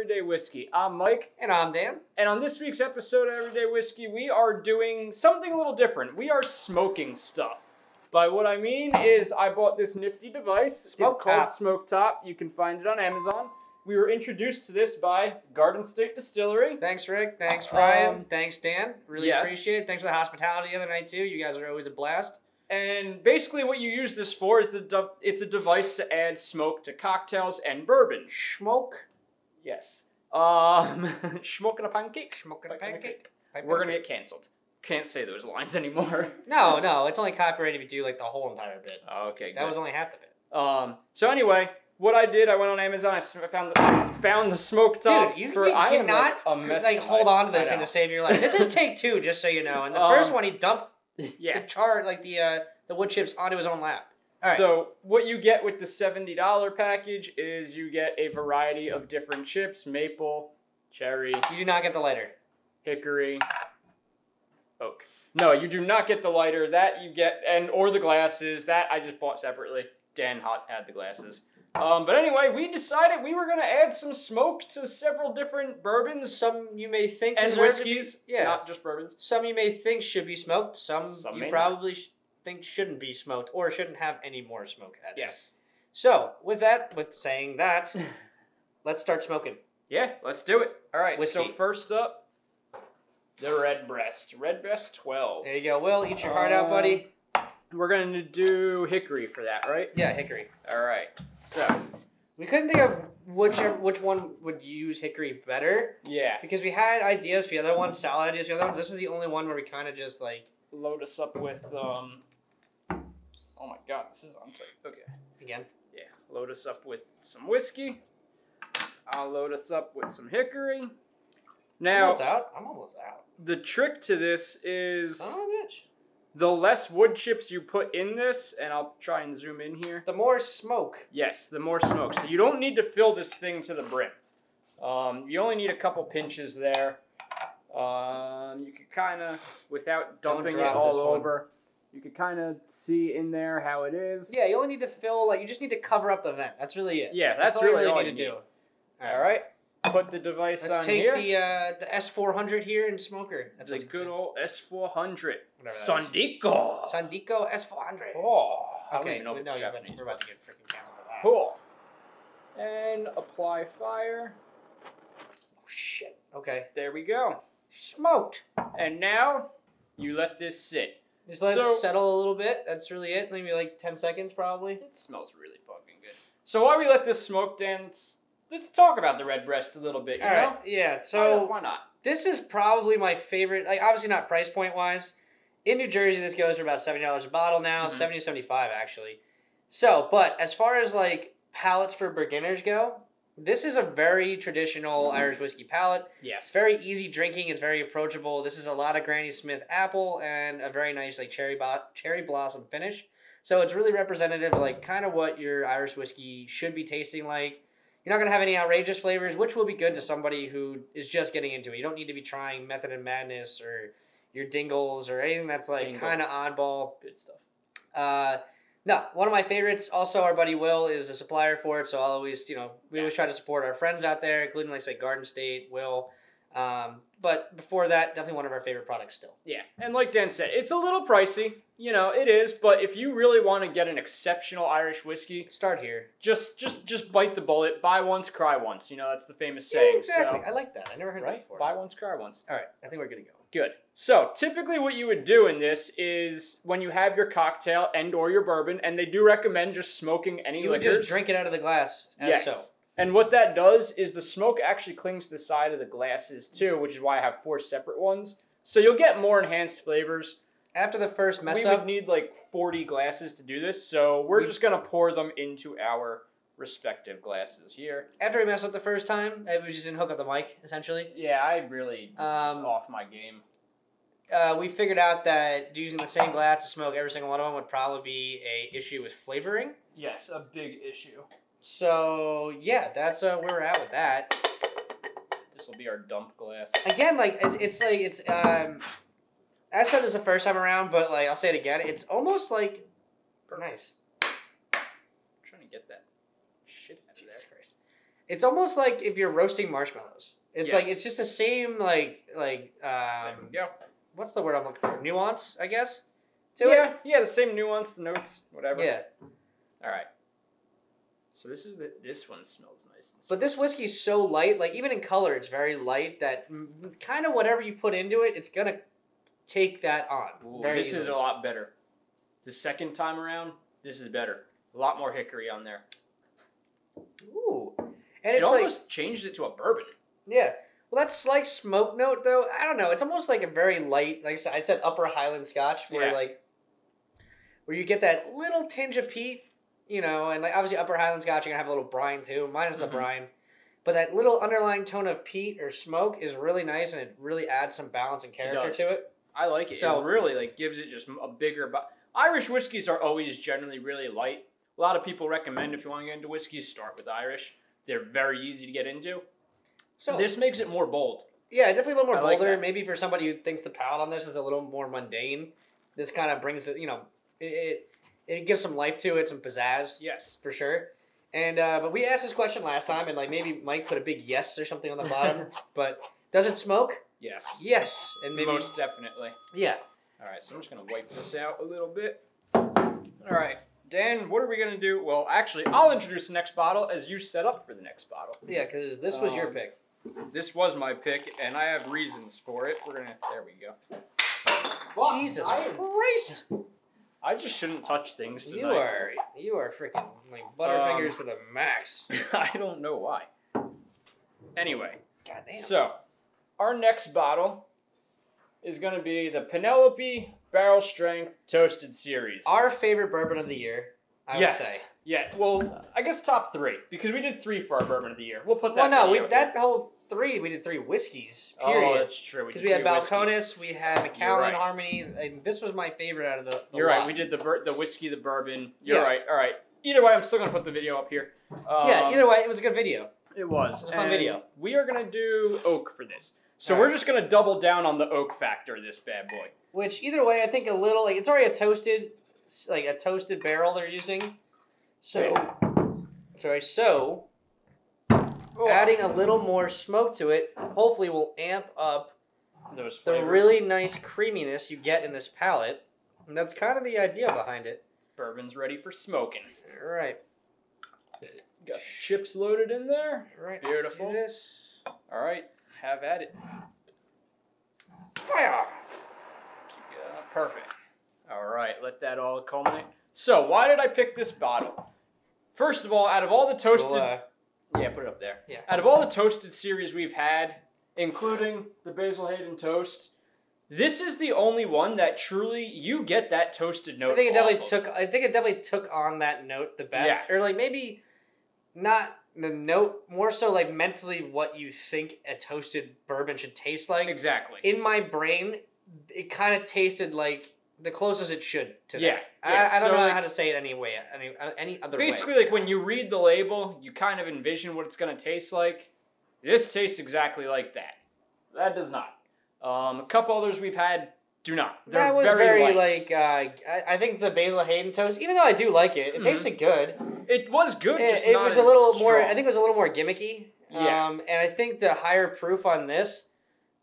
Everyday Whiskey. I'm Mike. And I'm Dan. And on this week's episode of Everyday Whiskey, we are doing something a little different. We are smoking stuff. By what I mean is I bought this nifty device. It's called SmokeTop. You can find it on Amazon. We were introduced to this by Garden State Distillery. Thanks, Rick. Thanks, Ryan. Thanks, Dan. Really appreciate it. Thanks for the hospitality the other night, too. You guys are always a blast. And basically what you use this for is it's a device to add smoke to cocktails and bourbons. Smoke? Yes. Smoking a pancake? Smoking a pancake? We're going to get canceled. Can't say those lines anymore. No. It's only copyrighted if you do like the whole entire bit. Okay, good. That was only half the bit. So anyway, what I did, I went on Amazon, I found the SmokeTop. Dude, you cannot hold on to this thing to save your life. This is take two, just so you know. And the first one, he dumped the wood chips onto his own lap. All right. So what you get with the $70 package is you get a variety of different chips: maple, cherry. You do not get the lighter. Hickory, oak. No, you do not get the lighter. That you get, or the glasses. That I just bought separately. Dan had the glasses. But anyway, we decided we were going to add some smoke to several different bourbons. Some you may think and whiskeys, not just bourbons. Some you may think should be smoked. Some you probably think shouldn't be smoked or shouldn't have any more smoke added. Yes. So, with saying that, let's start smoking. Yeah, let's do it. All right, whiskey. So first up, the Redbreast. Redbreast 12. There you go, Will. Eat your heart out, buddy. We're going to do hickory for that, right? Yeah, hickory. All right. So we couldn't think of which one would use hickory better. Yeah. Because we had ideas for the other ones, solid ideas for the other ones. This is the only one where we kind of just like load us up with oh my god, this is on tape. Okay. Again? Yeah. Load us up with some whiskey. I'll load us up with some hickory. Now I'm almost out. The trick to this is son of a bitch. The less wood chips you put in this, and I'll try and zoom in here. The more smoke. Yes, the more smoke. So you don't need to fill this thing to the brim. You only need a couple pinches there. You could kind of, without dumping it all over, you could kind of see in there how it is. Yeah, you only need to fill, you just need to cover up the vent. That's really it. Yeah, that's really all you need to do. All right. Put the device on here. Let's take the S400 here and smoker. That's a good old S400. Sandico. Sandico S400. Oh. Okay, we're about to get freaking camera for that. Cool. And apply fire. Oh, shit. Okay. There we go. Smoked. And now, you let this sit. Just let it settle a little bit. That's really it. Maybe like 10 seconds probably. It smells really fucking good. So while we let this smoke, Dan, let's talk about the Redbreast a little bit, you know? Yeah, so why not? This is probably my favorite, obviously not price point wise. In New Jersey, this goes for about $70 a bottle now, $70 to $75 actually. So, but as far as palates for beginners go, this is a very traditional Irish whiskey palate. Yes. It's very easy drinking, it's very approachable. This is a lot of Granny Smith apple and a very nice cherry blossom finish. So it's really representative of kind of what your Irish whiskey should be tasting like. You're not going to have any outrageous flavors, which will be good to somebody who is just getting into it. You don't need to be trying Method and Madness or your Dingles or anything that's kind of oddball. Good stuff. No, one of my favorites, also our buddy Will is a supplier for it, so I'll always, we always try to support our friends out there, including Garden State, Will. But before that, definitely one of our favorite products still. Yeah, and like Dan said, it's a little pricey. It is, but if you really want to get an exceptional Irish whiskey, start here. Just bite the bullet. Buy once, cry once. That's the famous saying. Yeah, exactly. So, I like that. I never heard that before. Buy once, cry once. All right, I think we're good to go. Good. So typically what you would do in this is when you have your cocktail and or your bourbon, and they do recommend just smoking any liquors. You would just drink it out of the glass as so. And what that does is the smoke actually clings to the side of the glasses too, which is why I have 4 separate ones. So you'll get more enhanced flavors. After the first mess up, we would need 40 glasses to do this, so we're just going to pour them into our respective glasses here. After we messed up the first time, we just didn't hook up the mic, essentially. Yeah, I really off my game. We figured out that using the same glass to smoke every single one of them would probably be an issue with flavoring. Yes, a big issue. So, yeah, that's where we're at with that. This will be our dump glass. Again, I said this the first time around, but I'll say it again. It's almost nice. I'm trying to get that shit out of there. Jesus Christ. It's almost like if you're roasting marshmallows. It's Yes. like it's just the same Yeah. what's the word I'm looking for? Nuance, I guess. Yeah, the same nuance, the notes, whatever. Yeah. All right. So this one smells nice. And But this whiskey's so light, like even in color, it's very light that kind of whatever you put into it, it's gonna take that on. Ooh, very this easily. is a lot better. The second time around, this is better. A lot more hickory on there. Ooh, and It it's almost changed it to a bourbon. yeah. Well, that slight smoke note, though, I don't know. It's almost like a very light, like I said, upper Highland Scotch, where where you get that little tinge of peat, you know, and like obviously upper Highland Scotch, you're gonna have a little brine too, minus the brine, but that little underlying tone of peat or smoke is really nice, and it really adds some balance and character to it. I like it. So it really gives it just a bigger. Irish whiskeys are always generally really light. A lot of people recommend if you want to get into whiskeys, start with Irish. They're very easy to get into. So this makes it more bold. Yeah, definitely a little more bolder. Like maybe for somebody who thinks the palate on this is a little more mundane, this kind of brings it. You know, it gives some life to it, some pizzazz. Yes, for sure. And but we asked this question last time, and like maybe Mike put a big yes or something on the bottom. But does it smoke? Yes. Yes, and maybe most definitely. Yeah. All right, so I'm just gonna wipe this out a little bit. All right. Dan, what are we going to do? Well, actually, I'll introduce the next bottle as you set up for the next bottle. Yeah, because this was your pick. This was my pick, and I have reasons for it. We're going to... There we go. Jesus Christ! I just shouldn't touch things tonight. You are freaking like butterfingers to the max. I don't know why. Anyway. Goddamn. So, our next bottle is going to be the Penelope Barrel Strength Toasted Series. Our favorite bourbon of the year, I would say. Yeah, well, I guess top 3, because we did 3 for our bourbon of the year. We'll put that. Well, no, that whole 3, we did 3 whiskeys. Period. Oh, that's true. Because we had Balcones, we had Macallan Harmony, and this was my favorite out of the You're lot. right. We did the whiskey, the bourbon. You're right. All right. Either way, I'm still gonna put the video up here. Yeah. Either way, it was a good video. It was. It was a fun video. We are gonna do oak for this. So we're just gonna double down on the oak factor of this bad boy. Which either way, I think a little like it's already a toasted barrel they're using. So adding a little more smoke to it, hopefully will amp up those the flavors. really nice creaminess you get in this palate. And that's kind of the idea behind it. Bourbon's ready for smoking. All right. Got chips loaded in there. All right. Beautiful. Let's do this. All right. Have at it. Fire! Perfect. All right. Let that all culminate. So, why did I pick this bottle? First of all, out of all the toasted... yeah, put it up there. Yeah. Out of all the toasted series we've had, including the Basil Hayden Toast, this is the only one that truly you get that toasted note. I think it definitely took on that note the best. Yeah. Or like maybe not the note, more so like mentally what you think a toasted bourbon should taste like. Exactly. In my brain, it kind of tasted like the closest it should to yeah. that. I don't know how to say it any other way. Basically, like when you read the label, you kind of envision what it's going to taste like. This tastes exactly like that. That does not. A couple others we've had do not. They're that was very light. like, I think the Basil Hayden Toast, even though I do like it, it tasted good. It was good, just it not was as a little strong. more, I think it was a little more gimmicky. Yeah. And I think the higher proof on this,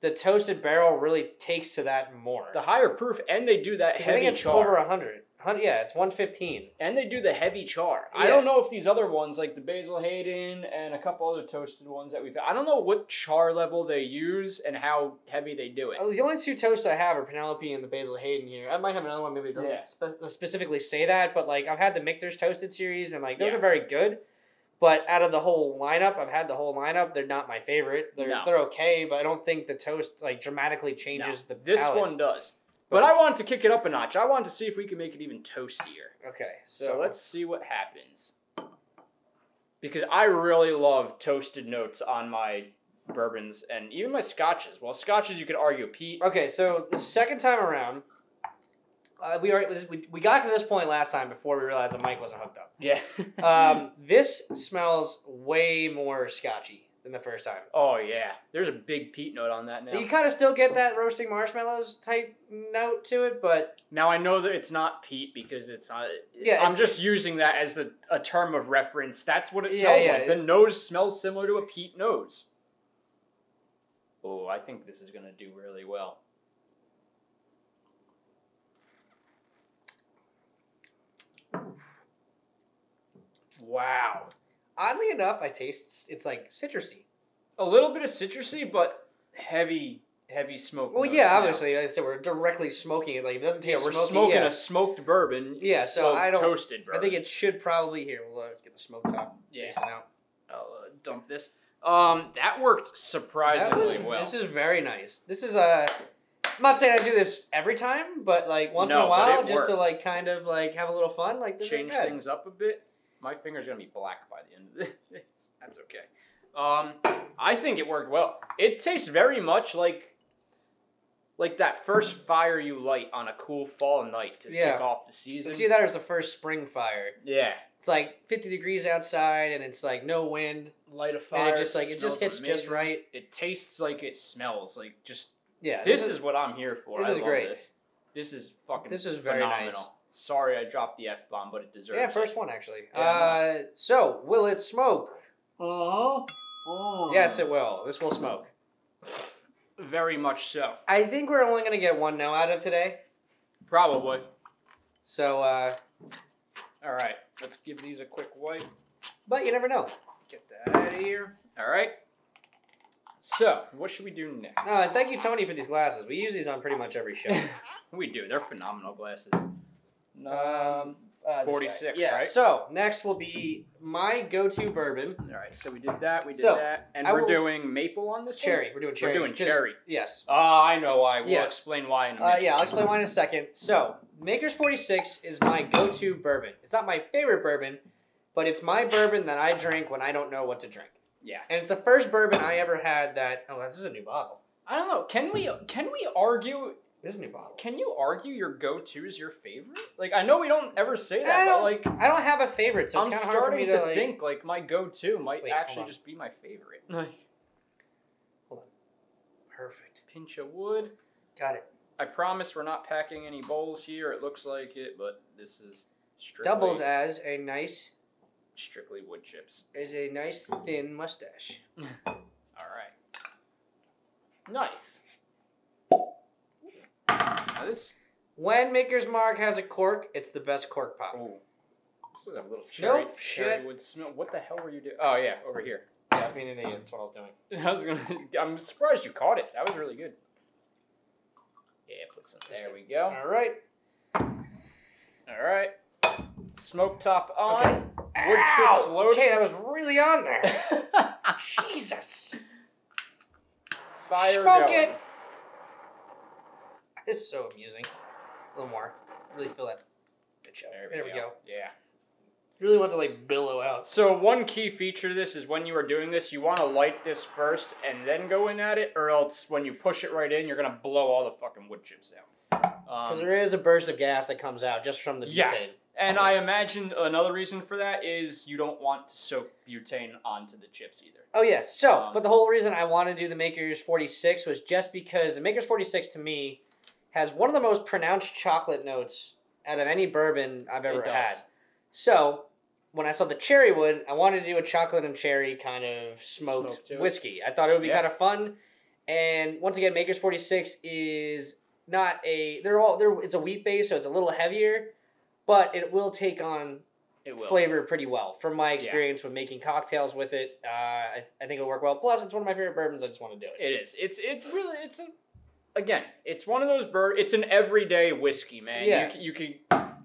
the toasted barrel really takes to that more. The higher proof, and they do that heavy char. I think it's over 100. Yeah, it's 115. And they do the heavy char. Yeah. I don't know if these other ones, like the Basil Hayden and a couple other toasted ones that we've had, I don't know what char level they use and how heavy they do it. The only 2 toasts I have are Penelope and the Basil Hayden here. I might have another one, maybe it doesn't specifically say that, but like I've had the Michter's Toasted series, and like those are very good. But out of the whole lineup, I've had the whole lineup. They're not my favorite. They're okay, but I don't think the toast like dramatically changes the This palate. one does. But I wanted to kick it up a notch. I wanted to see if we could make it even toastier. Okay, so let's see what happens. Because I really love toasted notes on my bourbons and even my scotches. Well, scotches you could argue peat. Okay, so the second time around, we got to this point last time before we realized the mic wasn't hooked up. Yeah. This smells way more scotchy than the first time. Oh yeah, there's a big peat note on that now. You kind of still get that roasting marshmallows type note to it, but now I know that it's not peat because it's not. Yeah, I'm just using that as a term of reference. That's what it smells like. The nose smells similar to a peat nose. Oh, I think this is gonna do really well. Wow. Oddly enough, I taste it's like citrusy. A little bit of citrusy, but heavy smoke. Well, yeah, obviously, like I said, we're directly smoking it. Like, it doesn't taste we're smoky. smoking a smoked bourbon. Yeah, so I don't... Toasted bourbon. I think it should probably... Here, we'll get the smoke top. Yeah. Out. I'll dump this. That worked surprisingly well. This is very nice. This is a... I'm not saying I do this every time, but, like, once in a while, just to, like, kind of, like, have a little fun. Like, this change things up a bit. My finger's going to be black by the end of this. That's okay. I think it worked well. It tastes very much like that first fire you light on a cool fall night to kick off the season. It's either that or it's the first spring fire. Yeah. It's like 50 degrees outside and it's like no wind. Light a fire. And it just hits amazing. Just right. It tastes like it smells like just. Yeah. This is what I'm here for. This is great. This is fucking. This is very phenomenal. nice. Sorry, I dropped the F-bomb, but it deserves it. Yeah, first one actually. Yeah, so will it smoke? Oh. Yes, it will. This will smoke. Very much so. I think we're only going to get one no out of today. Probably. So, all right. Let's give these a quick wipe. But you never know. Get that out of here. All right. So, what should we do next? And thank you, Tony, for these glasses. We use these on pretty much every show. We do. They're phenomenal glasses. 46, yeah, right? So, next will be my go-to bourbon. All right, so we did that, that. And we're doing maple on this cherry. one? We're doing cherry. We're doing cherry. Yes. I know why. We'll explain why in a minute. Yeah, I'll explain why in a second. So, Maker's 46 is my go-to bourbon. It's not my favorite bourbon, but it's my bourbon that I drink when I don't know what to drink. Yeah. And it's the first bourbon I ever had that... Oh, this is a new bottle. I don't know. Can we argue... This is a new bottle. Can you argue your go-to is your favorite? Like, I know we don't ever say that, but like... I don't have a favorite, so it's kind of hard for me to like... think, like, my go-to might actually just be my favorite. Hold on. Perfect. Pinch of wood. Got it. I promise we're not packing any bowls here. It looks like it, but this is strictly... Doubles as a nice... Strictly wood chips. Is a nice thin mustache. All right. Nice. Now this. When Maker's Mark has a cork, it's the best cork pop. Oh. This is a little cherry. Nope, cherry wood smell. What the hell were you doing? Oh yeah, over here. Yeah, I was being an idiot. That's what I was doing. I'm surprised you caught it. That was really good. Yeah, put some. There we go. All right. All right. SmokeTop on. Okay. Wood chips loaded. Okay, that was really on there. Jesus. Fire Smoke going. it. It's so amusing. A little more. Really feel that bitch out. There we go. Yeah. Really want to like billow out. So one key feature of this is when you are doing this, you want to light this first and then go in at it, or else when you push it right in, you're gonna blow all the fucking wood chips out. Because there is a burst of gas that comes out just from the butane. Yeah. And I imagine another reason for that is you don't want to soak butane onto the chips either. Oh, yeah. So, but the whole reason I wanted to do the Maker's 46 was just because the Maker's 46, to me, has one of the most pronounced chocolate notes out of any bourbon I've ever had. So, when I saw the cherry wood, I wanted to do a chocolate and cherry kind of smoked whiskey. I thought it would be kind of fun. And once again, Maker's 46 is not a... It's a wheat base, so it's a little heavier. But it will take on flavor pretty well. From my experience with making cocktails with it, I think it'll work well. Plus, it's one of my favorite bourbons. I just want to do it. It is. It's one of those it's an everyday whiskey, man. Yeah. You can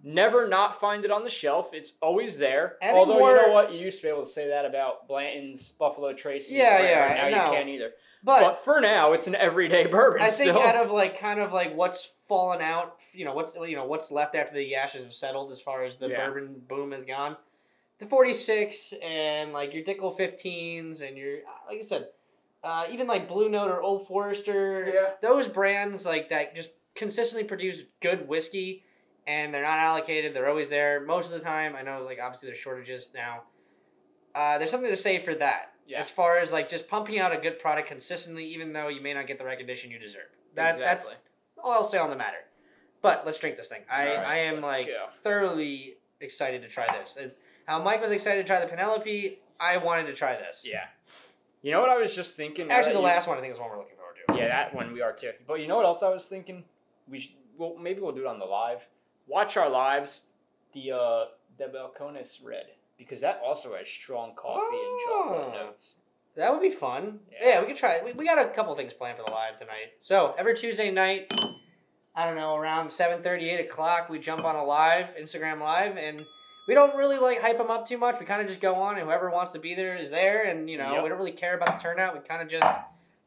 never not find it on the shelf. It's always there. Although, you know what? You used to be able to say that about Blanton's, Buffalo Trace. Yeah, now you can't either. But for now, it's an everyday bourbon. I think out of kind of what's fallen out, what's left after the ashes have settled as far as the bourbon boom has gone. The 46 and your Dickel 15s and your, like I said, even Blue Note or Old Forester, those brands that just consistently produce good whiskey, and they're not allocated. They're always there most of the time. I know obviously there's shortages now. There's something to say for that. Yeah. As far as like just pumping out a good product consistently, even though you may not get the recognition you deserve. That's all I'll say on the matter. But let's drink this thing. I am like thoroughly excited to try this. And how Mike was excited to try the Penelope, I wanted to try this. Yeah. You know what I was just thinking? Actually, the last one I think is the one we're looking forward to. Yeah, that one we are too. But you know what else I was thinking? Maybe we'll do it on the live. Watch our lives. The Balcones Red, because that also has strong coffee and chocolate notes. That would be fun. Yeah, we could try it. We got a couple things planned for the live tonight. So every Tuesday night, I don't know, around 7:30, 8 o'clock, we jump on a live, Instagram live, and we don't really like hype them up too much. We kind of just go on, and whoever wants to be there is there, and you know, we don't really care about the turnout. We kind of just,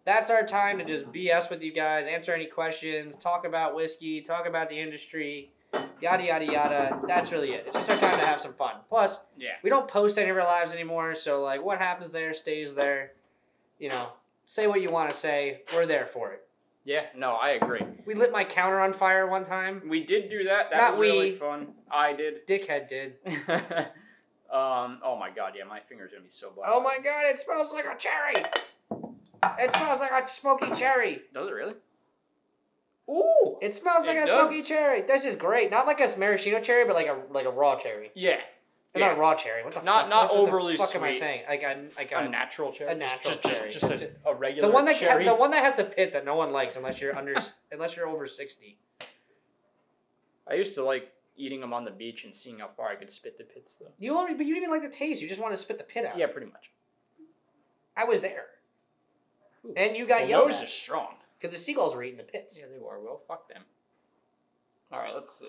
that's our time to just BS with you guys, answer any questions, talk about whiskey, talk about the industry. Yada, yada, yada. That's really it. It's just our time to have some fun. Plus, we don't post any of our lives anymore, so, like, what happens there stays there. You know, say what you want to say. We're there for it. Yeah, no, I agree. We lit my counter on fire one time. We did do that. That was really fun. I did. Dickhead did. Oh, my God, yeah, my finger's going to be so black. Oh, my God, it smells like a cherry. It smells like a smoky cherry. Does it really? Ooh, it smells like a smoky cherry. This is great. Not like a maraschino cherry, but like a raw cherry. Yeah. Not a raw cherry. What the fuck? Not overly sweet. What the fuck sweet. am I saying? Like a natural cherry. A natural cherry. Just a regular cherry. The one that has a pit that no one likes unless you're over 60. I used to like eating them on the beach and seeing how far I could spit the pits though. But you didn't even like the taste. You just want to spit the pit out. Yeah, pretty much. I was there. Ooh. And you got yelled at. Those are strong. Because the seagulls were eating the pits. Yeah, they were. Well, fuck them. All right, let's see.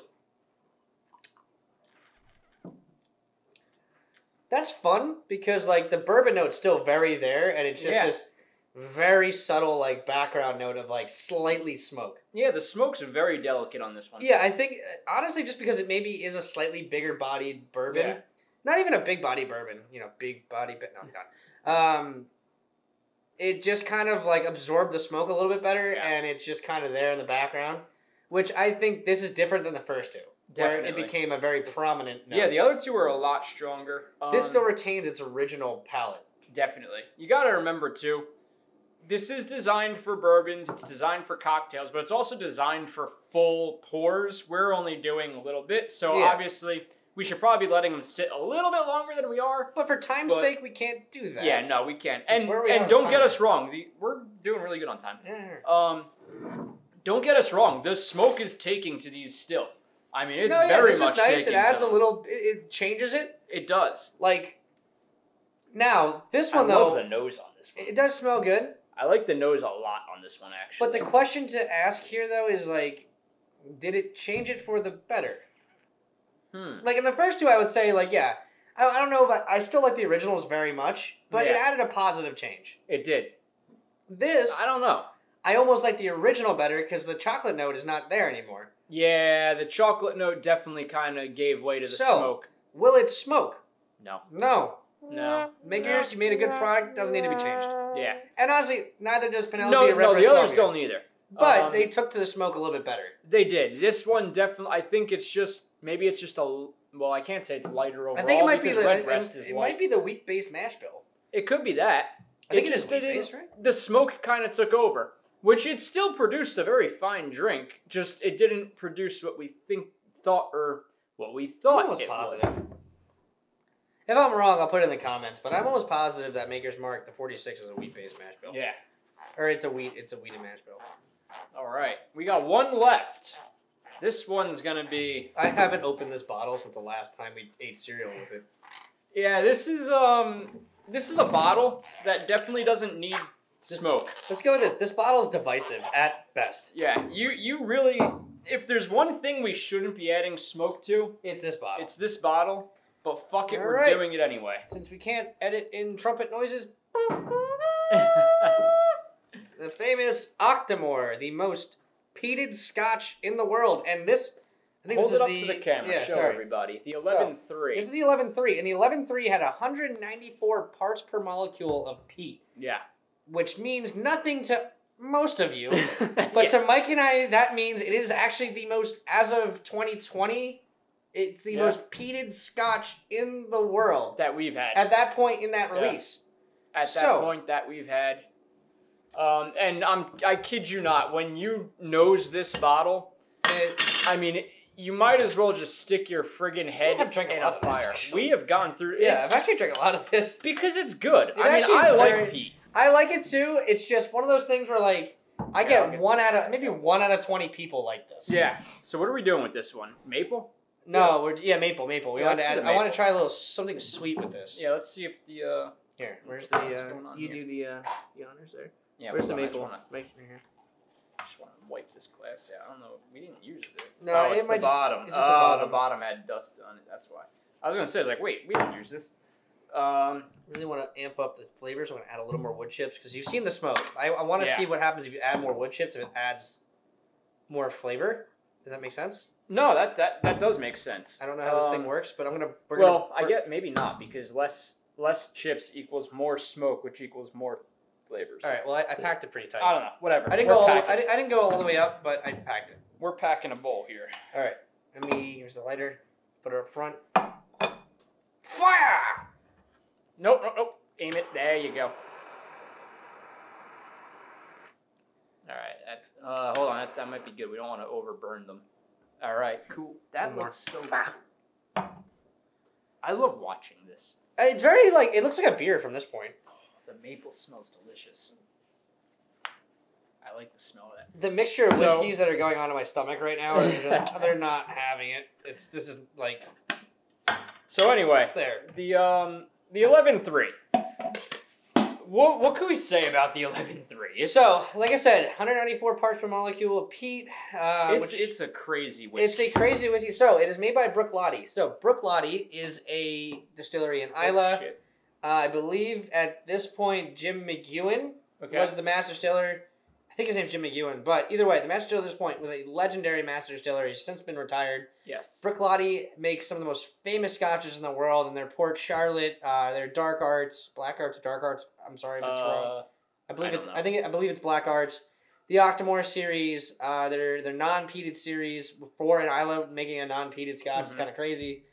That's fun because, like, the bourbon note's still very there, and it's just this very subtle, like, background note of, like, slightly smoke. Yeah, the smoke's very delicate on this one. Yeah, I think, honestly, just because it maybe is a slightly bigger-bodied bourbon. Yeah. Not even a big-body bourbon. You know, big-body... No, God. It just kind of, like, absorbed the smoke a little bit better, and it's just kind of there in the background, which I think this is different than the first two, where it became a very prominent note. Yeah, the other two are a lot stronger. This still retains its original palate. Definitely. You got to remember, too, this is designed for bourbons, it's designed for cocktails, but it's also designed for full pours. We're only doing a little bit, so obviously... We should probably be letting them sit a little bit longer than we are. But for time's sake, we can't do that. Yeah, no, we can't. And don't get us wrong. We're doing really good on time. Yeah. Don't get us wrong. The smoke is taking to these still. I mean, it's very much taking. Nice. It adds a little... It changes it. It does. Like, now, this one, though... I love the nose on this one. It does smell good. I like the nose a lot on this one, actually. But the question to ask here, though, is, like, did it change it for the better? Like, in the first two, I would say, like, yeah. I don't know, but I still like the originals very much. But it added a positive change. It did. This... I don't know. I almost like the original better because the chocolate note is not there anymore. Yeah, the chocolate note definitely kind of gave way to the smoke. Will it smoke? No. No. No. Makers, you made a good product. Doesn't need to be changed. Yeah. And honestly, neither does Penelope or No, the others don't either. But they took to the smoke a little bit better. They did. This one definitely, I think it's just, maybe it's just well, I can't say it's lighter overall. I think it might be might be the wheat-based mash bill. It could be that. I think it is wheat-based, right? The smoke kind of took over, which it still produced a very fine drink, just it didn't produce what we thought I'm almost positive. If I'm wrong, I'll put it in the comments, but I'm almost positive that Maker's Mark, the 46, is a wheat-based mash bill. Yeah. Or it's a wheat and mash bill. All right. We got one left. This one's going to be... I haven't opened this bottle since the last time we ate cereal with it. Yeah, this is a bottle that definitely doesn't need smoke. Let's go with this. This bottle is divisive at best. Yeah, you really... If there's one thing we shouldn't be adding smoke to... It's this bottle. It's this bottle, but fuck it, we're doing it anyway. Since we can't edit in trumpet noises... The famous Octomore, the most peated scotch in the world. And this... I think Hold this it is up to the camera. Show everybody. The 11.3. This is the 11.3. And the 11.3 had 194 parts per molecule of peat. Yeah. Which means nothing to most of you. But to Mike and I, that means it is actually the most, as of 2020, it's the most peated scotch in the world. That we've had. At that point in that release. at that point that we've had. And I kid you not, when you nose this bottle, I mean, you might as well just stick your friggin' head in a fire. We have gone through. Yeah, I've actually drank a lot of this because it's good. I like peat. I like it too. It's just one of those things where like I get one out of 20 people like this. Yeah. So what are we doing with this one? Maple? No, maple. We want to add. I want to try a little something sweet with this. Yeah, let's see if the here. Where's the you here? Do the honors there. Yeah. Where's the maple? Right here. I just want to wipe this glass out. I don't know. We didn't use it. No, it's the bottom. It's just the bottom. The bottom had dust on it. That's why. I was gonna say like, wait, we didn't use this. Really want to amp up the flavors. I'm gonna add a little more wood chips because you've seen the smoke. I want to see what happens if you add more wood chips. If it adds more flavor. Does that make sense? No, that does make sense. I don't know how this thing works, but I get maybe not because less chips equals more smoke, which equals more flavors. All right. Well, I packed it pretty tight. I don't know. Whatever. I didn't go all the way up, but I packed it. We're packing a bowl here. All right. Here's the lighter. Put it up front. Fire! Nope. Aim it. There you go. All right. Hold on. That might be good. We don't want to overburn them. All right. Cool. That looks so good. I love watching this. It's very it looks like a beer from this point. The maple smells delicious. I like the smell of that. The mixture of whiskeys that are going on in my stomach right now are just, they're not having it. This is like. So anyway, it's there. The 11.3. What can we say about the 11.3? So, like I said, 194 parts per molecule of peat. It's a crazy whiskey. It's a crazy whiskey. So, it is made by Brook Lottie. So, Brook Lottie is a distillery in Islay. Shit. I believe at this point, Jim McEwen was the master distiller. I think his name's Jim McEwen. But either way, the master distiller at this point was a legendary master distiller. He's since been retired. Yes. Brook Lottie makes some of the most famous scotches in the world, and their Port Charlotte, their dark arts, black arts, dark arts. I'm sorry if it's wrong. I believe it's black arts. The Octomore series, their non-peated series for an Islay making a non-peated scotch is kind of crazy.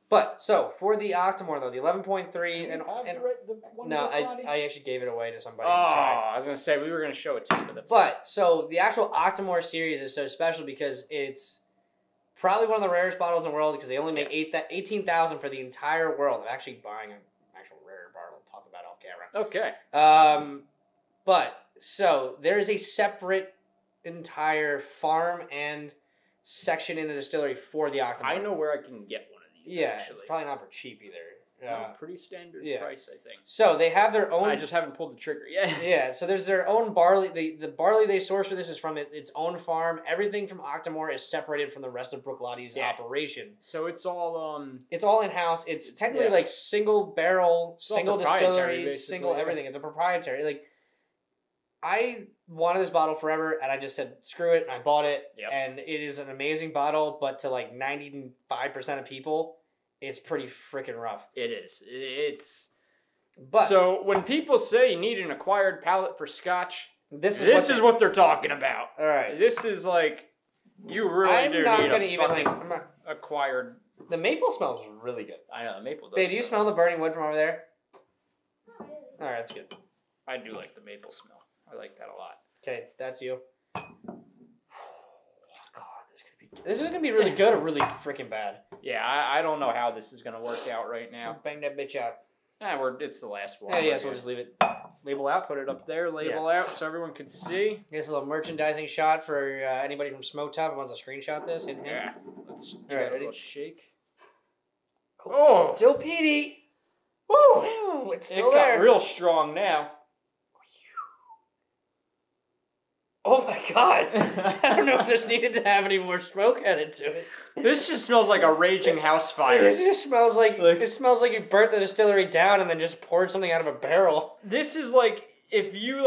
But so for the Octomore though, the 11.3 I actually gave it away to somebody. Oh, I was gonna say we were gonna show it to you, but so the actual Octomore series is so special because it's probably one of the rarest bottles in the world because they only make 18,000 for the entire world. I'm actually buying an actual rare bottle to talk about off camera. Okay. But so there is a separate entire farm and section in the distillery for the Octomore. I know where I can get one of these. Yeah, actually. it's probably not for cheap either. Pretty standard price, I think. So they have their own. I just haven't pulled the trigger yet. Yeah, so there's their own barley. The barley they source for this is from its own farm. Everything from Octomore is separated from the rest of Brook Lottie's operation. So it's all in house. It's technically like single barrel, single distilleries, single everything. It's a proprietary. Like I wanted this bottle forever, and I just said screw it, and I bought it. Yep. And it is an amazing bottle, but to like 95% of people, it's pretty freaking rough. It is. So when people say you need an acquired palate for scotch, this is what they're talking about. All right. This is like you really do need a acquired. The maple smells really good. I know the maple does. Babe, do you smell the burning wood from over there? All right, that's good. I do like the maple smell. I like that a lot. Okay, that's you. Oh God, this is gonna be really good or really freaking bad. Yeah, I don't know how this is gonna work out right now. Bang that bitch out. It's the last one. Yeah, so we'll just leave it. Label out. Put it up there. Label out so everyone can see. Here's a little merchandising shot for anybody from SmokeTop who wants to screenshot this. Yeah. Let's give it a little shake. Oh, still peaty. Woo! It's still there. It got real strong now. Oh my God! I don't know if this needed to have any more smoke added to it. This just smells like a raging house fire. This just smells like it smells like you burnt the distillery down and then just poured something out of a barrel. This is like if you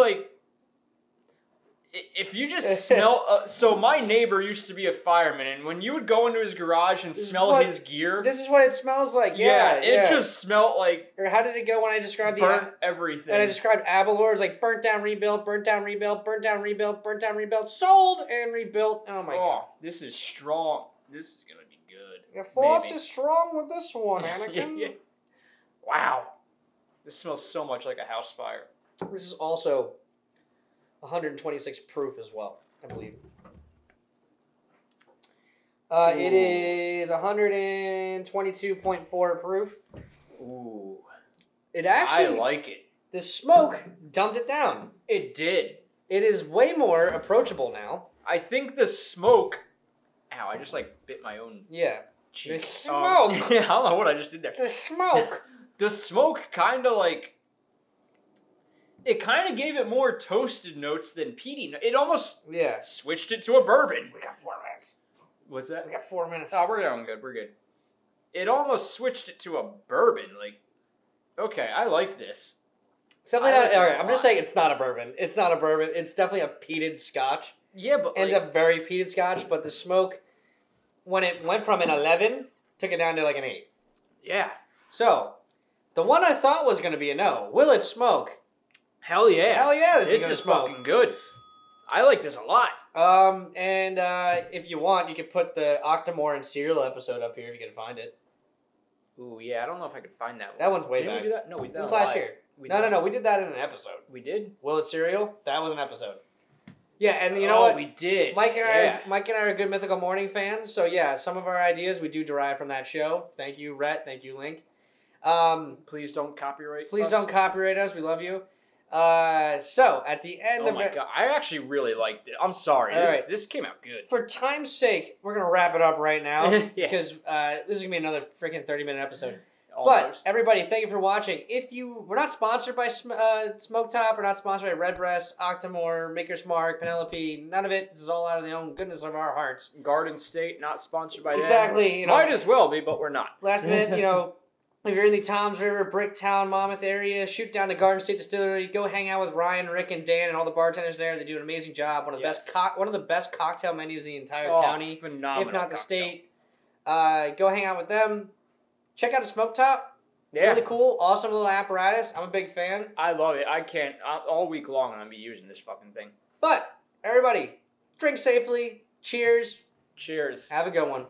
just smell. So my neighbor used to be a fireman, and when you would go into his garage and smell his gear, this is what it smells like. It just smelled like. Or how did it go when I described everything? And I described Abalor as like burnt down, rebuilt, burnt down, rebuilt, burnt down, rebuilt, burnt down, rebuilt, sold and rebuilt. Oh my God! This is strong. This is gonna be good. Your force is strong with this one, Anakin. Wow. This smells so much like a house fire. This is also 126 proof as well, I believe. It is 122.4 proof. Ooh. It actually... I like it. The smoke dumped it down. It did. It is way more approachable now. I think the smoke... Ow, I just like bit my own cheek. The smoke! Yeah, I don't know what I just did there. The smoke! The smoke kind of like... It kind of gave it more toasted notes than peaty. It almost switched it to a bourbon. We got 4 minutes. What's that? We got 4 minutes. Oh, we're going good. We're good. It almost switched it to a bourbon. Like, okay, I like this. It's definitely not. All right, I'm just saying it's not a bourbon. It's not a bourbon. It's definitely a peated scotch. Yeah, but ends up very peated scotch. But the smoke, when it went from an 11, took it down to like an 8. Yeah. So, the one I thought was going to be a no. Will it smoke? Hell yeah. Hell yeah, this is fucking good. I like this a lot. If you want, you could put the Octomore and cereal episode up here if you can find it. Ooh, yeah, I don't know if I could find that one. That one's way Didn't back. we do that? No, we did it was last year. No, we did that in an episode. We did? Will it cereal? That was an episode. Yeah, and you know what? We did. Mike and I are good Mythical Morning fans, so yeah, some of our ideas we do derive from that show. Thank you, Rhett. Thank you, Link. Please don't copyright Please us. don't copyright us. We love you. So, at the end of it... God. I actually really liked it. I'm sorry. This came out good. For time's sake, we're going to wrap it up right now because this is going to be another freaking 30-minute episode. But, everybody, thank you for watching. We're not sponsored by SmokeTop. We're not sponsored by Redbreast, Octomore, Maker's Mark, Penelope. None of it. This is all out of the own goodness of our hearts. Garden State, not sponsored by them. Exactly. Might as well be, but we're not. Last minute, if you're in the Toms River, Bricktown, Monmouth area, shoot down to Garden State Distillery. Go hang out with Ryan, Rick, and Dan and all the bartenders there. They do an amazing job. One of the best cocktail menus in the entire county, phenomenal, if not the state. Go hang out with them. Check out a SmokeTop. Yeah. Really cool, awesome little apparatus. I'm a big fan. I love it. I can't all week long. I'm gonna be using this fucking thing. But everybody, drink safely. Cheers. Cheers. Have a good one.